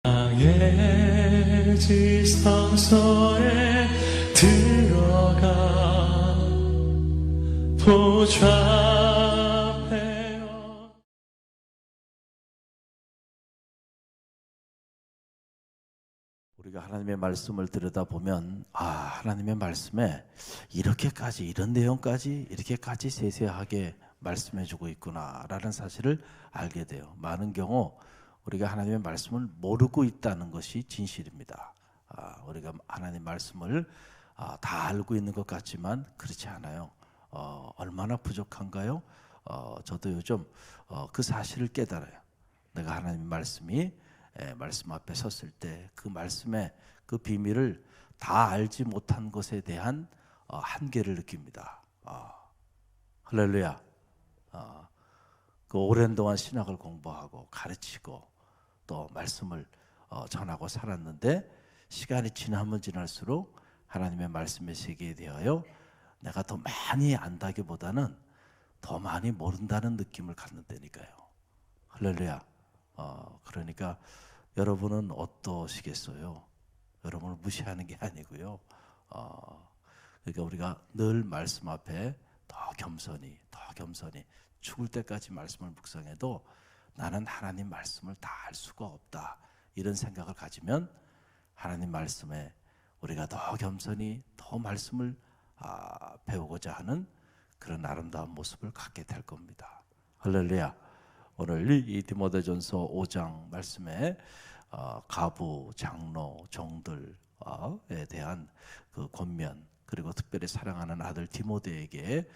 나의 지성소에 들어가 보좌하며 우리가 하나님의 말씀을 들여다보면 하나님의 말씀에 이렇게까지 이런 내용까지 이렇게까지 세세하게 말씀해주고 있구나라는 사실을 알게 돼요. 많은 경우 우리가 하나님의 말씀을 모르고 있다는 것이 진실입니다. 우리가 하나님 말씀을 다 알고 있는 것 같지만 그렇지 않아요. 얼마나 부족한가요? 저도 요즘 그 사실을 깨달아요. 내가 하나님 말씀이 말씀 앞에 섰을 때 그 말씀의 그 비밀을 다 알지 못한 것에 대한 한계를 느낍니다. 할렐루야. 그 오랜 동안 신학을 공부하고 가르치고 또 말씀을 전하고 살았는데 시간이 지나면 지날수록 하나님의 말씀의 세계에 대하여 내가 더 많이 안다기보다는 더 많이 모른다는 느낌을 갖는다니까요. 할렐루야. 그러니까 여러분은 어떠시겠어요? 여러분을 무시하는 게 아니고요. 그러니까 우리가 늘 말씀 앞에 더 겸손히 죽을 때까지 말씀을 묵상해도 나는 하나님 말씀을 다 알 수가 없다, 이런 생각을 가지면 하나님 말씀에 우리가 더 겸손히 더 말씀을 배우고자 하는 그런 아름다운 모습을 갖게 될 겁니다. 할렐루야. 오늘 이 디모데전서 5장 말씀에 가부, 장로, 종들에 대한 그 권면, 그리고 특별히 사랑하는 아들 디모데에게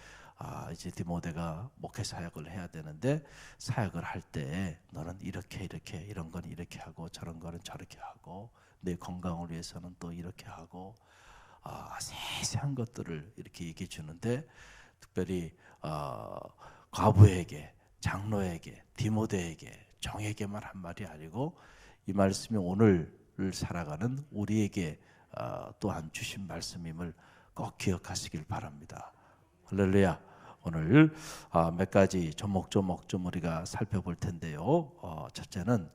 이제 디모데가 목회 사역을 해야 되는데 사역을 할 때 너는 이렇게 이런 건 이렇게 하고 저런 거는 저렇게 하고 내 건강을 위해서는 또 이렇게 하고 세세한 것들을 이렇게 얘기해 주는데, 특별히 과부에게, 장로에게, 디모데에게, 정에게만 한 말이 아니고 이 말씀이 오늘을 살아가는 우리에게 또한 주신 말씀임을 꼭 기억하시길 바랍니다. 할렐루야. 오늘 몇 가지 조목조목 좀 우리가 살펴볼 텐데요. 첫째는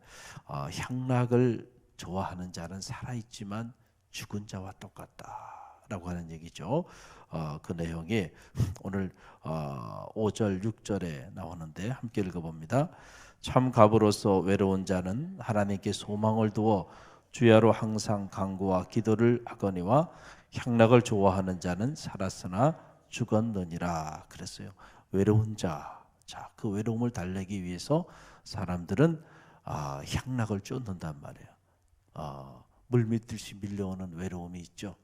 향락을 좋아하는 자는 살아있지만 죽은 자와 똑같다라고 하는 얘기죠. 그 내용이 오늘 5절 6절에 나오는데 함께 읽어봅니다. 참 갑으로서 외로운 자는 하나님께 소망을 두어 주야로 항상 간구와 기도를 하거니와 향락을 좋아하는 자는 살았으나 죽었느니라 그랬어요. 외로운 자, 그 외로움을 달래기 위해서 사람들은 향락을 쫓는단 말이에요. 물밀듯이 밀려오는 외로움이 있죠.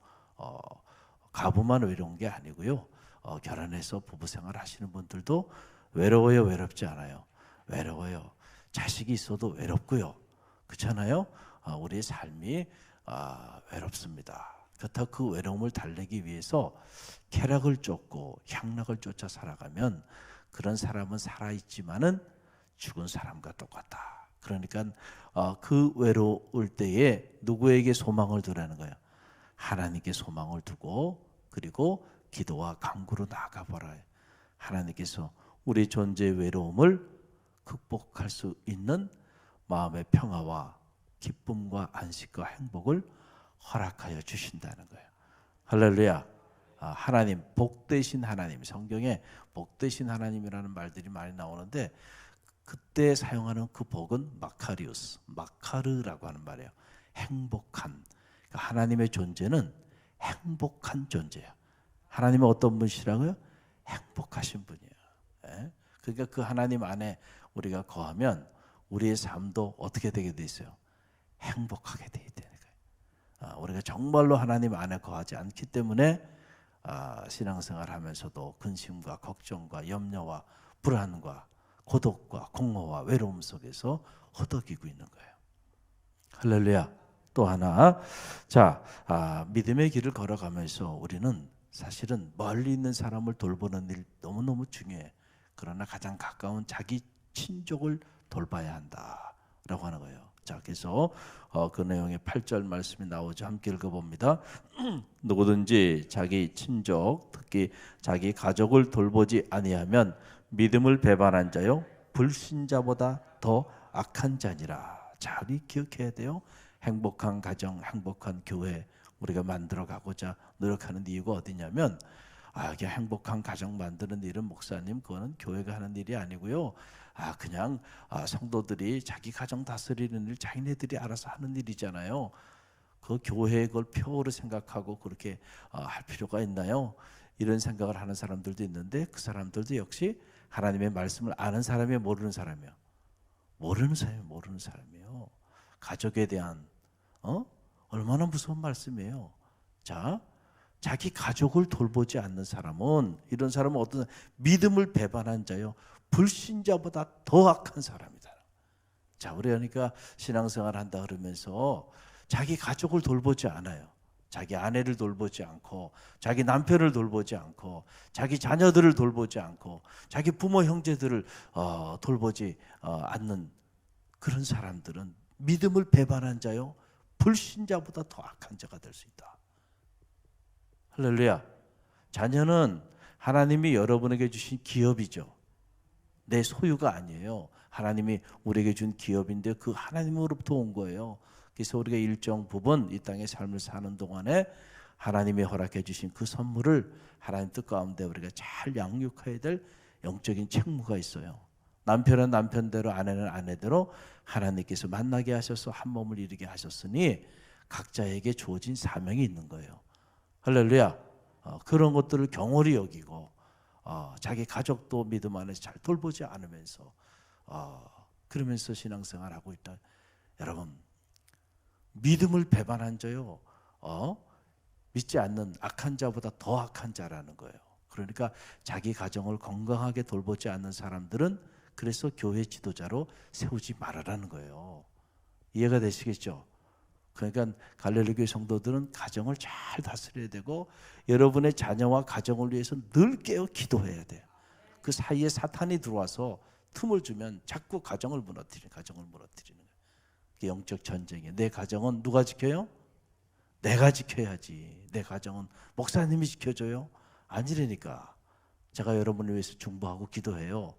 가부만 외로운 게 아니고요. 결혼해서 부부생활 하시는 분들도 외로워요, 외롭지 않아요? 외로워요. 자식이 있어도 외롭고요. 그렇잖아요. 우리의 삶이 외롭습니다. 그렇다고 그 외로움을 달래기 위해서 쾌락을 쫓고 향락을 쫓아 살아가면 그런 사람은 살아있지만은 죽은 사람과 똑같다. 그러니까 그 외로울 때에 누구에게 소망을 두라는 거예요? 하나님께 소망을 두고 그리고 기도와 간구로 나아가보라. 하나님께서 우리 존재의 외로움을 극복할 수 있는 마음의 평화와 기쁨과 안식과 행복을 허락하여 주신다는 거예요. 할렐루야. 하나님, 복되신 하나님, 성경에 복되신 하나님이라는 말들이 많이 나오는데 그때 사용하는 그 복은 마카리우스, 마카르라고 하는 말이에요. 행복한. 그러니까 하나님의 존재는 행복한 존재예요. 하나님은 어떤 분이시라고요? 행복하신 분이에요. 그러니까 그 하나님 안에 우리가 거하면 우리의 삶도 어떻게 되게 돼 있어요? 행복하게 돼 있다는 거예요. 우리가 정말로 하나님 안에 거하지 않기 때문에 신앙생활 하면서도 근심과 걱정과 염려와 불안과 고독과 공허와 외로움 속에서 허덕이고 있는 거예요. 할렐루야. 또 하나, 믿음의 길을 걸어가면서 우리는 사실은 멀리 있는 사람을 돌보는 일 너무너무 중요해. 그러나 가장 가까운 자기 친족을 돌봐야 한다라고 하는 거예요. 그래서 그 내용의 8절 말씀이 나오죠. 함께 읽어봅니다. 누구든지 자기 친족, 특히 자기 가족을 돌보지 아니하면 믿음을 배반한 자요 불신자보다 더 악한 자니라. 잘 기억해야 돼요. 행복한 가정, 행복한 교회 우리가 만들어 가고자 노력하는 이유가 어디냐면 그냥 행복한 가정 만드는 일은 목사님 그거는 교회가 하는 일이 아니고요. 그냥 성도들이 자기 가정 다스리는 일 자기네들이 알아서 하는 일이잖아요. 그 교회의 걸 표어로 생각하고 그렇게 할 필요가 있나요? 이런 생각을 하는 사람들도 있는데 그 사람들도 역시 하나님의 말씀을 아는 사람이에요, 모르는 사람이에요? 모르는 사람이에요. 가족에 대한 얼마나 무서운 말씀이에요. 자, 자기 가족을 돌보지 않는 사람은 이런 사람은 어떤 믿음을 배반한 자요 불신자보다 더 악한 사람이다. 자, 우리 그러니까 신앙생활 한다 그러면서 자기 가족을 돌보지 않아요. 자기 아내를 돌보지 않고 자기 남편을 돌보지 않고 자기 자녀들을 돌보지 않고 자기 부모 형제들을 돌보지 않는 그런 사람들은 믿음을 배반한 자요 불신자보다 더 악한 자가 될 수 있다. 할렐루야. 자녀는 하나님이 여러분에게 주신 기업이죠. 내 소유가 아니에요. 하나님이 우리에게 준 기업인데 그 하나님으로부터 온 거예요. 그래서 우리가 일정 부분 이 땅의 삶을 사는 동안에 하나님이 허락해 주신 그 선물을 하나님 뜻 가운데 우리가 잘 양육해야 될 영적인 책무가 있어요. 남편은 남편대로 아내는 아내대로 하나님께서 만나게 하셔서 한 몸을 이루게 하셨으니 각자에게 주어진 사명이 있는 거예요. 할렐루야. 그런 것들을 경홀히 여기고 자기 가족도 믿음 안에서 잘 돌보지 않으면서 그러면서 신앙생활하고 있다. 여러분 믿음을 배반한 자요 믿지 않는 악한 자보다 더 악한 자라는 거예요. 그러니까 자기 가정을 건강하게 돌보지 않는 사람들은 그래서 교회 지도자로 세우지 말아라는 거예요. 이해가 되시겠죠? 그러니까 갈릴리 교회 성도들은 가정을 잘 다스려야 되고 여러분의 자녀와 가정을 위해서 늘 깨어 기도해야 돼요. 그 사이에 사탄이 들어와서 틈을 주면 자꾸 가정을 무너뜨리는 거예요. 영적 전쟁이에요. 내 가정은 누가 지켜요? 내가 지켜야지. 내 가정은 목사님이 지켜줘요? 아니라니까. 제가 여러분을 위해서 중보하고 기도해요.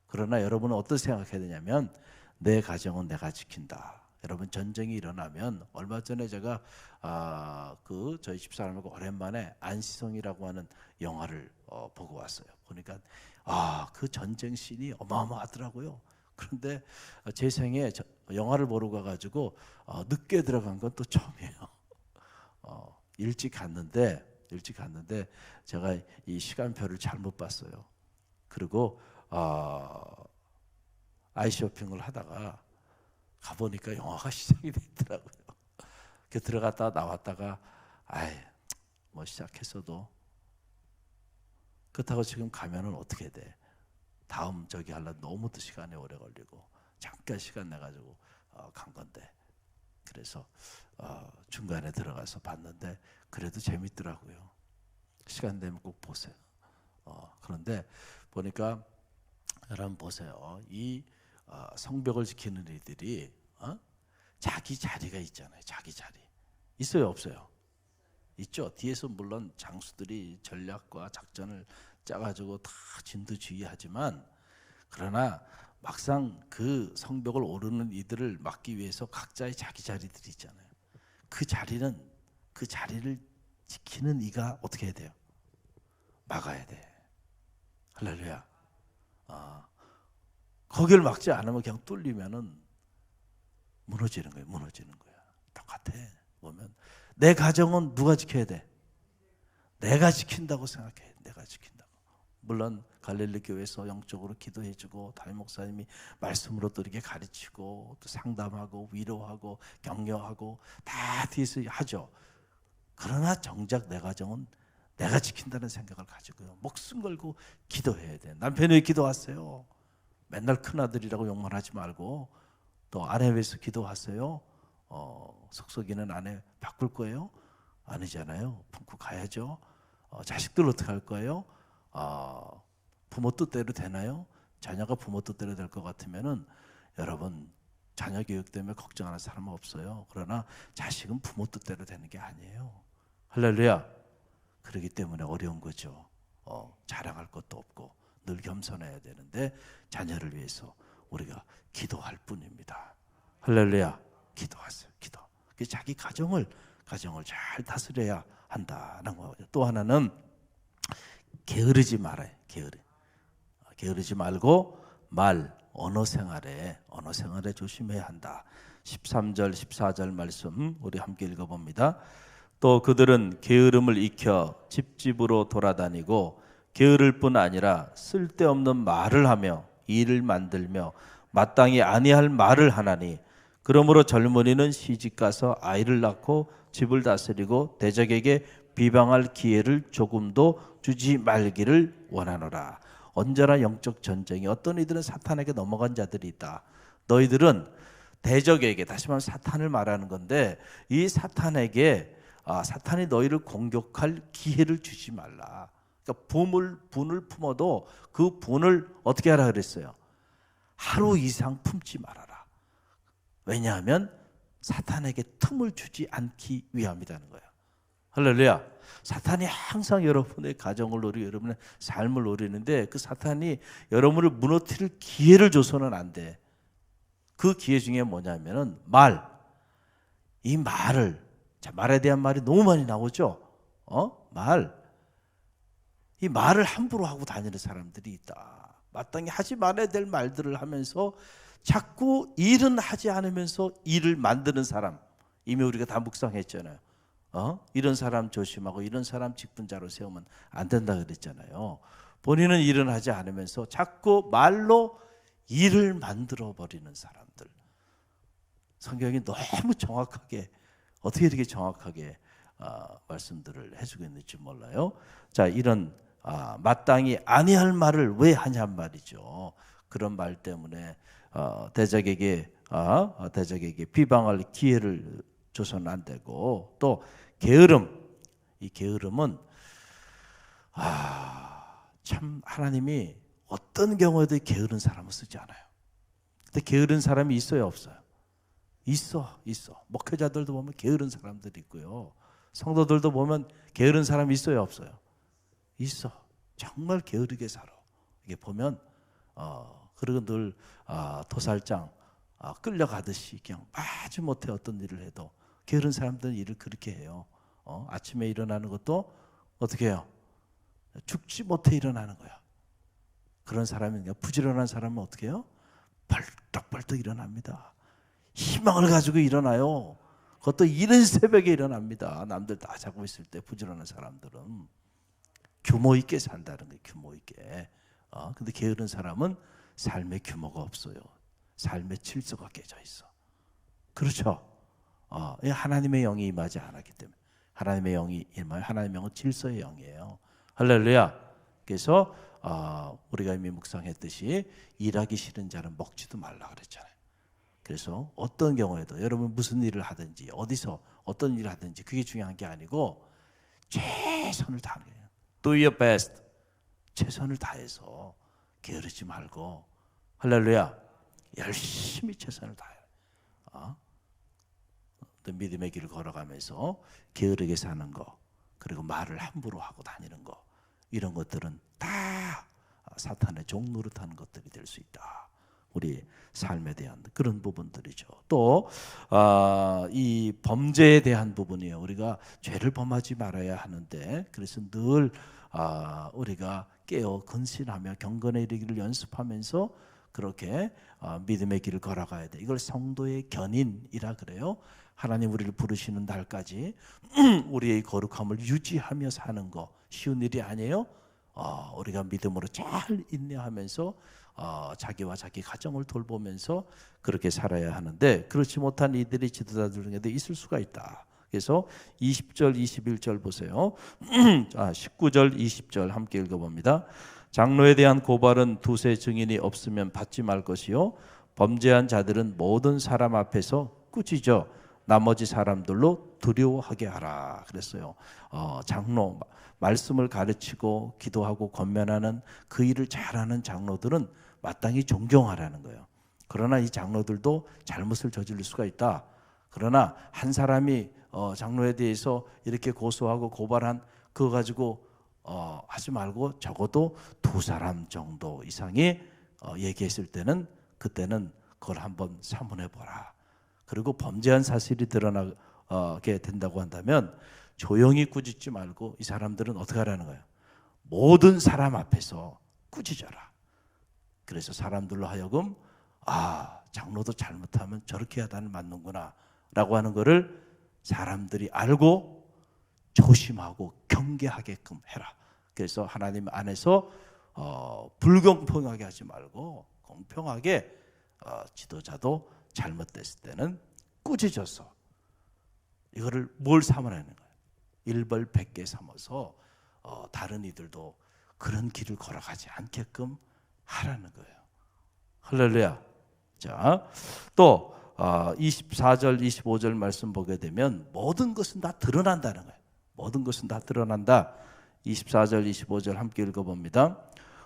그러나 여러분은 어떻게 생각해야 되냐면 내 가정은 내가 지킨다. 여러분 전쟁이 일어나면 얼마 전에 제가 저희 집사람하고 오랜만에 안시성이라고 하는 영화를 보고 왔어요. 보니까 그 전쟁 씬이 어마어마하더라고요. 그런데 제 생에 영화를 보러 가가지고 늦게 들어간 건 또 처음이에요. 일찍 갔는데 제가 이 시간표를 잘못 봤어요. 그리고 아이쇼핑을 하다가 가보니까 영화가 시작이 됐더라고요. 들어갔다 나왔다가 뭐 시작했어도 그렇다고 지금 가면은 어떻게 돼? 다음 저기 하려면 너무 또 시간이 오래 걸리고 잠깐 시간 내가지고 간 건데 그래서 중간에 들어가서 봤는데 그래도 재밌더라고요. 시간 되면 꼭 보세요. 그런데 보니까 여러분 보세요. 이 성벽을 지키는 이들이 자기 자리가 있잖아요. 자기 자리 있어요, 없어요? 있죠. 뒤에서 물론 장수들이 전략과 작전을 짜가지고 다 진두지휘하지만 그러나 막상 그 성벽을 오르는 이들을 막기 위해서 각자의 자기 자리들이 있잖아요. 그 자리를 지키는 이가 어떻게 해야 돼요? 막아야 돼. 할렐루야. 거기를 막지 않으면 그냥 뚫리면은 무너지는 거예요. 똑같아. 보면 내 가정은 누가 지켜야 돼? 내가 지킨다고 생각해. 내가 지킨다고. 물론 갈릴리 교회에서 영적으로 기도해주고 담임 목사님이 말씀으로 또 이렇게 가르치고 또 상담하고 위로하고 격려하고 다 뒤에서 하죠. 그러나 정작 내 가정은 내가 지킨다는 생각을 가지고요. 목숨 걸고 기도해야 돼. 남편이 왜 기도하세요? 맨날 큰아들이라고 욕만 하지 말고 또 아내 위해서 기도하세요. 속썩이는 아내 바꿀 거예요? 아니잖아요. 품고 가야죠. 자식들 어떻게 할 거예요? 부모 뜻대로 되나요? 자녀가 부모 뜻대로 될 것 같으면은 여러분 자녀 교육 때문에 걱정하는 사람은 없어요. 그러나 자식은 부모 뜻대로 되는 게 아니에요. 할렐루야. 그렇기 때문에 어려운 거죠. 자랑할 것도 없고 늘 겸손해야 되는데 자녀를 위해서 우리가 기도할 뿐입니다. 할렐루야. 기도하세요. 기도. 자기 가정을 잘 다스려야 한다는 거죠. 또 하나는 게으르지 말아요. 게으르지 말고 언어 생활에 조심해야 한다. 13절 14절 말씀 우리 함께 읽어봅니다. 또 그들은 게으름을 익혀 집집으로 돌아다니고 게으를 뿐 아니라 쓸데없는 말을 하며 일을 만들며 마땅히 아니할 말을 하나니 그러므로 젊은이는 시집가서 아이를 낳고 집을 다스리고 대적에게 비방할 기회를 조금도 주지 말기를 원하노라. 언제나 영적 전쟁이 어떤 이들은 사탄에게 넘어간 자들이 있다. 너희들은 대적에게, 다시 말하면 사탄을 말하는 건데, 이 사탄에게 사탄이 너희를 공격할 기회를 주지 말라. 그러니까 분을 품어도 그 분을 어떻게 하라 그랬어요? 하루 이상 품지 말아라. 왜냐하면 사탄에게 틈을 주지 않기 위함이라는 거예요. 할렐루야. 사탄이 항상 여러분의 가정을 노리고 여러분의 삶을 노리는데, 그 사탄이 여러분을 무너뜨릴 기회를 줘서는 안 돼. 그 기회 중에 뭐냐면은 이 말을, 말에 대한 말이 너무 많이 나오죠. 이 말을 함부로 하고 다니는 사람들이 있다. 마땅히 하지 말아야 될 말들을 하면서 자꾸 일은 하지 않으면서 일을 만드는 사람, 이미 우리가 다 묵상했잖아요. 이런 사람 조심하고 이런 사람 직분자로 세우면 안 된다 그랬잖아요. 본인은 일은 하지 않으면서 자꾸 말로 일을 만들어 버리는 사람들. 성경이 너무 정확하게, 어떻게 이렇게 정확하게 말씀들을 해주고 있는지 몰라요. 자, 이런 마땅히 아니할 말을 왜 하냔 말이죠. 그런 말 때문에 대적에게 비방할 기회를 줘서는 안 되고, 또 이 게으름은 참 하나님이 어떤 경우에도 게으른 사람을 쓰지 않아요. 근데 게으른 사람이 있어요, 없어요? 있어. 목회자들도 보면 게으른 사람들이 있고요. 성도들도 보면 게으른 사람이 있어요, 없어요? 있어. 정말 게으르게 살아. 이게 보면 그리고 늘 도살장 끌려가듯이 그냥 마지못해 어떤 일을 해도, 게으른 사람들은 일을 그렇게 해요. 아침에 일어나는 것도 어떻게 해요? 죽지 못해 일어나는 거야. 그런 사람이, 부지런한 사람은 어떻게 해요? 벌떡벌떡 일어납니다. 희망을 가지고 일어나요. 그것도 이른 새벽에 일어납니다. 남들 다 자고 있을 때 부지런한 사람들은 규모 있게 산다는 거예요. 규모 있게. 근데 게으른 사람은 삶의 규모가 없어요. 삶의 질서가 깨져 있어. 그렇죠? 하나님의 영이 임하지 않았기 때문에. 하나님의 영이 임하여, 하나님의 영은 질서의 영이에요. 할렐루야. 그래서 우리가 이미 묵상했듯이 일하기 싫은 자는 먹지도 말라 그랬잖아요. 그래서 어떤 경우에도 여러분 무슨 일을 하든지 어디서 어떤 일을 하든지 그게 중요한 게 아니고 최선을 다하는 거예요. Do your best. 최선을 다해서 게으르지 말고, 할렐루야, 열심히 최선을 다해요. 믿음의 길을 걸어가면서 게으르게 사는 거, 그리고 말을 함부로 하고 다니는 거, 이런 것들은 다 사탄의 종 노릇하는 것들이 될 수 있다. 우리 삶에 대한 그런 부분들이죠. 또 이 범죄에 대한 부분이에요. 우리가 죄를 범하지 말아야 하는데, 그래서 늘 우리가 깨어 근신하며 경건에 이르기를 연습하면서 그렇게 믿음의 길을 걸어가야 돼. 이걸 성도의 견인이라 그래요. 하나님 우리를 부르시는 날까지 우리의 거룩함을 유지하며 사는 거 쉬운 일이 아니에요. 우리가 믿음으로 잘 인내하면서 자기와 자기 가정을 돌보면서 그렇게 살아야 하는데, 그렇지 못한 이들이 지도자들 중에도 있을 수가 있다. 그래서 20절 21절 보세요. 19절 20절 함께 읽어봅니다. 장로에 대한 고발은 두세 증인이 없으면 받지 말 것이요, 범죄한 자들은 모든 사람 앞에서 꾸짖어 나머지 사람들로 두려워하게 하라 그랬어요. 장로, 말씀을 가르치고 기도하고 권면하는 그 일을 잘하는 장로들은 마땅히 존경하라는 거예요. 그러나 이 장로들도 잘못을 저지를 수가 있다. 그러나 한 사람이 장로에 대해서 이렇게 고소하고 고발한 그거 가지고 하지 말고 적어도 두 사람 정도 이상이 얘기했을 때는, 그때는 그걸 한번 사문해 보라. 그리고 범죄한 사실이 드러나게 된다고 한다면 조용히 꾸짖지 말고 이 사람들은 어떻게 하라는 거예요? 모든 사람 앞에서 꾸짖어라. 그래서 사람들로 하여금 장로도 잘못하면 저렇게 해야 맞는구나 라고 하는 것을 사람들이 알고 조심하고 경계하게끔 해라. 그래서 하나님 안에서 불공평하게 하지 말고 공평하게 지도자도 잘못됐을 때는 꾸짖어서 이거를 뭘 삼으라는 거예요? 일벌백계 삼아서 다른 이들도 그런 길을 걸어가지 않게끔 하라는 거예요. 할렐루야. 자, 또 24절 25절 말씀 보게 되면 모든 것은 다 드러난다는 거예요. 모든 것은 다 드러난다. 24절 25절 함께 읽어봅니다.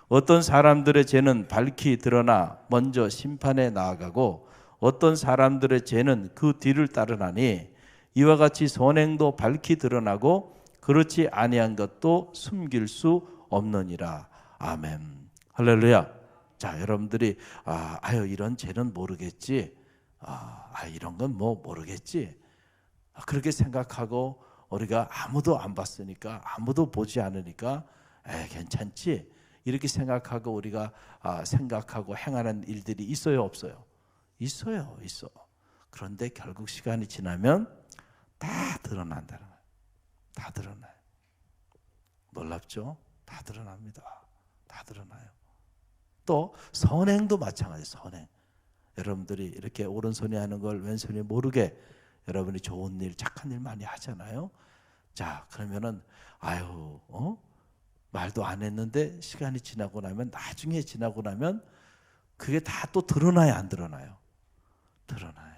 어떤 사람들의 죄는 밝히 드러나 먼저 심판에 나아가고 어떤 사람들의 죄는 그 뒤를 따르나니 이와 같이 선행도 밝히 드러나고 그렇지 아니한 것도 숨길 수 없느니라. 아멘. 할렐루야. 자, 여러분들이 이런 죄는 모르겠지. 이런 건 뭐 모르겠지. 그렇게 생각하고 우리가 아무도 안 봤으니까 아무도 보지 않으니까 괜찮지. 이렇게 생각하고 우리가 생각하고 행하는 일들이 있어요, 없어요? 있어요. 그런데 결국 시간이 지나면 다 드러난다는 거예요. 다 드러나요. 놀랍죠? 다 드러납니다. 다 드러나요. 또 선행도 마찬가지예요. 선행. 여러분들이 이렇게 오른손이 하는 걸 왼손이 모르게 여러분이 좋은 일, 착한 일 많이 하잖아요. 자, 그러면은 말도 안 했는데 시간이 지나고 나면 나중에 지나고 나면 그게 다 또 드러나요, 안 드러나요? 드러나요.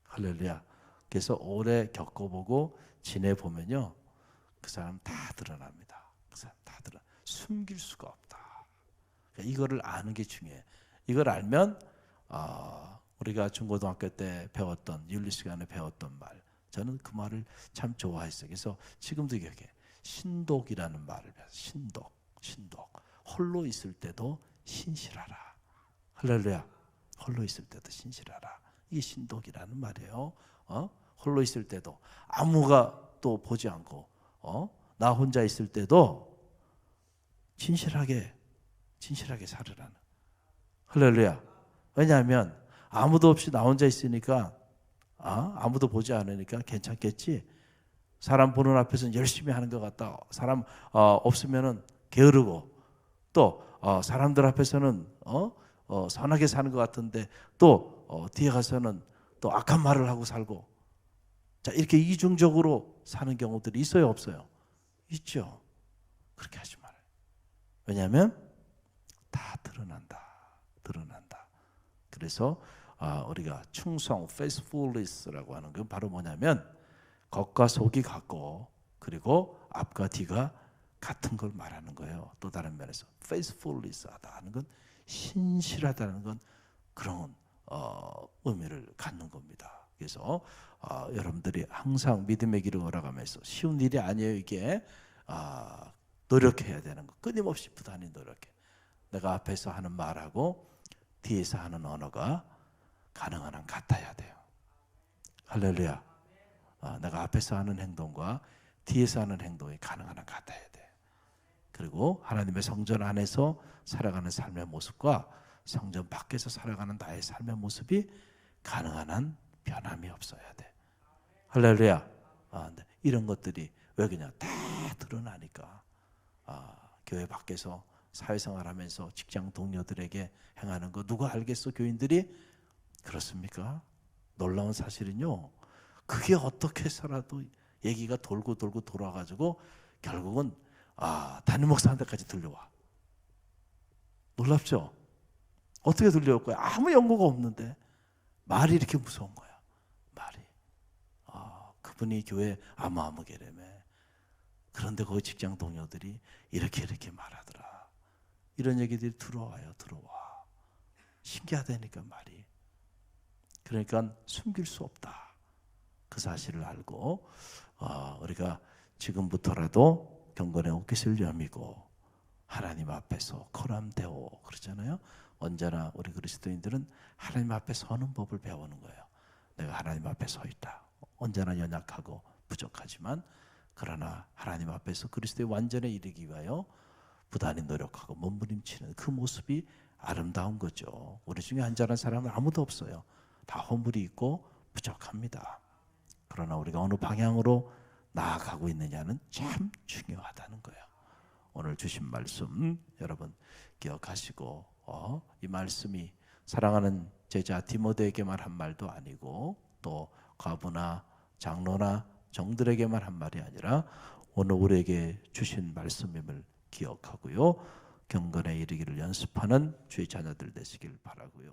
할렐루야. 그래서 오래 겪어보고 지내보면요, 그 사람 다 드러납니다. 그 사람 다 드러나. 숨길 수가 없다. 그러니까 이거를 아는 게 중요해. 이걸 알면 우리가 중고등학교 때 배웠던 윤리 시간에 배웠던 말, 저는 그 말을 참 좋아했어요. 그래서 지금도 기억해. 신독이라는 말을 배웠어요. 신독. 홀로 있을 때도 신실하라. 할렐루야. 홀로 있을 때도 신실하라. 이게 신독이라는 말이에요. 홀로 있을 때도 아무가 또 보지 않고 나 혼자 있을 때도 진실하게 살으라는. 할렐루야. 왜냐하면 아무도 없이 나 혼자 있으니까 아무도 보지 않으니까 괜찮겠지. 사람 보는 앞에서는 열심히 하는 것 같다. 사람 없으면은 게으르고 또 사람들 앞에서는 선하게 사는 것 같은데 또 뒤에 가서는 또 악한 말을 하고 살고. 자, 이렇게 이중적으로 사는 경우들이 있어요, 없어요? 있죠. 그렇게 하지 말아요. 왜냐하면 다 드러난다. 그래서 우리가 충성, faithfulness라고 하는 건 바로 뭐냐면 겉과 속이 같고 그리고 앞과 뒤가 같은 걸 말하는 거예요. 또 다른 면에서 faithfulness하다는 건 신실하다는 건 그런 의미를 갖는 겁니다. 그래서 여러분들이 항상 믿음의 길을 걸어가면서 쉬운 일이 아니에요. 이게 노력해야 되는 거. 끊임없이 부단히 노력해. 내가 앞에서 하는 말하고 뒤에서 하는 언어가 가능한 한 같아야 돼요. 할렐루야. 내가 앞에서 하는 행동과 뒤에서 하는 행동이 가능한 한 같아야 돼요. 그리고 하나님의 성전 안에서 살아가는 삶의 모습과 성전 밖에서 살아가는 나의 삶의 모습이 가능한 한 변함이 없어야 돼. 할렐루야. 이런 것들이 왜 그냥 다 드러나니까 교회 밖에서 사회생활하면서 직장 동료들에게 행하는 거 누가 알겠어? 교인들이 그렇습니까? 놀라운 사실은요, 그게 어떻게 해서라도 얘기가 돌고 돌아가지고 결국은 담임 목사한테까지 들려와. 놀랍죠? 어떻게 들려올 거야? 아무 연고가 없는데 말이 이렇게 무서운 거야. 말이. 그분이 교회 아무개라며. 그런데 거기 직장 동료들이 이렇게 말하더라. 이런 얘기들이 들어와. 신기하다니까 말이. 그러니까 숨길 수 없다. 그 사실을 알고 우리가 지금부터라도 경건의 옷깃을 여미고 하나님 앞에서 거람되오 그러잖아요. 언제나 우리 그리스도인들은 하나님 앞에 서는 법을 배우는 거예요. 내가 하나님 앞에 서 있다. 언제나 연약하고 부족하지만 그러나 하나님 앞에서 그리스도의 완전에 이르기 위하여 부단히 노력하고 몸부림치는 그 모습이 아름다운 거죠. 우리 중에 한자란 사람은 아무도 없어요. 다 허물이 있고 부족합니다. 그러나 우리가 어느 방향으로 나아가고 있느냐는 참 중요하다는 거예요. 오늘 주신 말씀 여러분 기억하시고 이 말씀이 사랑하는 제자 디모데에게만 한 말도 아니고 또 과부나 장로나 정들에게만 한 말이 아니라 오늘 우리에게 주신 말씀임을 기억하고요. 경건에 이르기를 연습하는 주의 자녀들 되시길 바라고요.